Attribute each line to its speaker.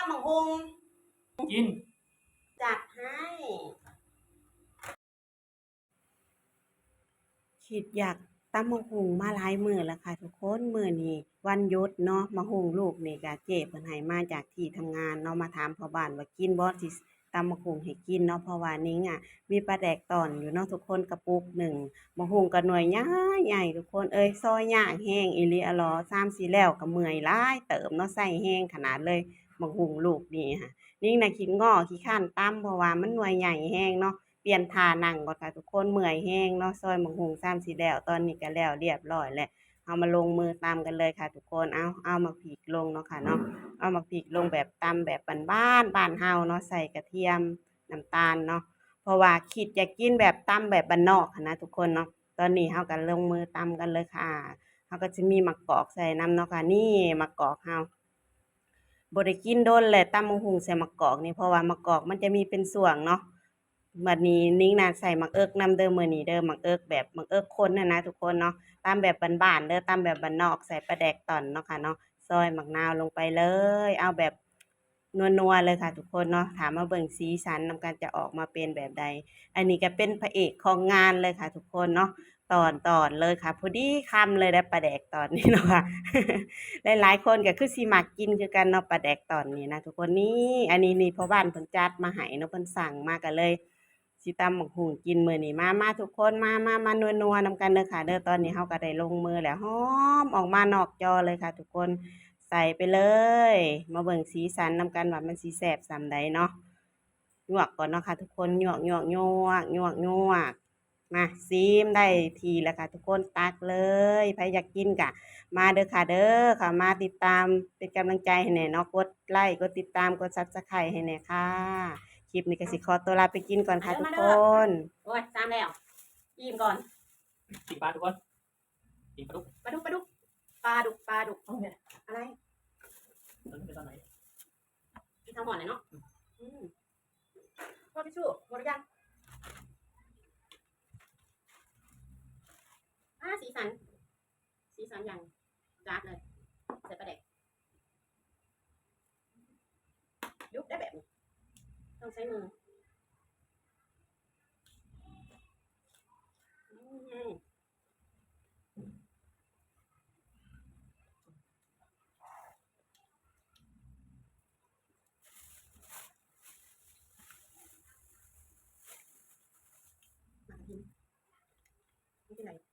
Speaker 1: ำบักฮง
Speaker 2: กิน
Speaker 1: จัดให้คิดอยากตำบักหุ่งมาหลายมื้อแล้วค่ะทุกคนมื้อนี้วันหยุดเนาะบักหุ่งลูกนี่ก็เจ้เพิ่นให้มาจากที่ทำงานเนาะมาถามพ่อบ้านว่ากินบ่สิตำบักหุ่งให้กินเนาะเพราะว่านิ้งมีปลาแดกตอนอยู่เนาะทุกคนกระปุกหนึ่งบักหุ่งก็หน่วยใหญ่ใหญ่ทุกคนเอ้ยซอยยากแฮงอีหลีอะหลอ3-4แล้วก็เมื่อยหลายเติบเนาะใช้แฮงขนาดเลยบักหุ่งลูกนี่ค่ะนิ้งน่ะขี้ง้อขี้คร้านตำเพราะว่ามันหน่วยใหญ่แฮงเนาะ เปลี่ยนท่านั่งก่อนค่ะทุกคนเมื่อยแฮงเนาะซอยบักหุ่ง3-4แล้วตอนนี้ก็แล้วเรียบร้อยแล้วเอามาลงมือตำกันเลยค่ะทุกคนเอาบักพริกลงเนาะค่ะเนาะเอาบักพริกลงแบบตำแบบบ้านๆบ้านเฮาเนาะใส่กระเทียมน้ำตาลเนาะเพราะว่าคิดอยากกินแบบตำแบบบ้านนอกหั้นนะทุกคนเนาะตอนนี้เฮาก็ลงมือตำกันเลยค่ะเฮาก็สิมีมะกอกใส่นำเนาะค่ะนี่มะกอกเฮาบ่ได้กินโดนแล้วตำบักหุ่งใส่มะกอกนี่เพราะว่ามะกอกมันจะมีเป็นส่วงเนาะ บัดนี้นิ้งน่ะใส่หมักเอิกนำเด้อมื้อนี้เด้อหมักเอิกแบบหมักเอิกข้นน่ะนะทุกคนเนาะตามแบบบ้านๆเด้อตามแบบบ้านนอกใส่ปลาแดกต่อนเนาะค่ะเนาะซอยมะนาวลงไปเลยเอาแบบนัวๆเลยค่ะทุกคนเนาะถ้ามาเบิ่งสีสันนำกันจะออกมาเป็นแบบใดอันนี้ก็เป็นพระเอกของงานเลยค่ะทุกคนเนาะตอนเลยค่ะพอดีคำเลยได้ปลาแดกตอนนี้เนาะค่ะหลายๆคนก็คือสิมักกินคือกันเนาะปลาแดกตอนนี้นะทุกคนนี่อันนี้นี่พ่อบ้านเพิ่นจัดมาให้เนาะเพิ่นสั่งมาก็เลย สิตำบักหุ่งกินมื้อนี้มาทุกคนมานัวๆนำกันเด้อค่ะเด้อตอนนี้เฮาก็ได้ลงมือแล้วหอมออกมานอกจอเลยค่ะทุกคนใส่ไปเลยมาเบิ่งสีสันนำกันว่ามันสิแซ่บส่ำใดเนาะลวกก่อนเนาะค่ะทุกคนยวกมาซิมได้ทีแล้วค่ะทุกคนตักเลยใครอยากกินก็มาเด้อค่ะเด้อค่ะมาติดตามเป็นกำลังใจให้แหน่เนาะกดไลค์กดติดตามกด Subscribe ให้แหน่ค่ะ คลิปนี้ก็สิขอตัวลาไปกินก่อนค่ะทุกคนโอ้ยซ้ำแล้วอิ่มก่อน
Speaker 2: กินปลาทุกคนกินปลาดุก
Speaker 1: ปลาดุกอะไร
Speaker 2: ตอนนี้เป็นตอนไหน
Speaker 1: กินทั้งหมดเลยเนาะพ่อพี่ชูหมดหรือยังสีสันอย่างจัดเลยใส่ปลาแดกยุบได้แบบนี้ต้องใช้มือมากินไม่เป็นไร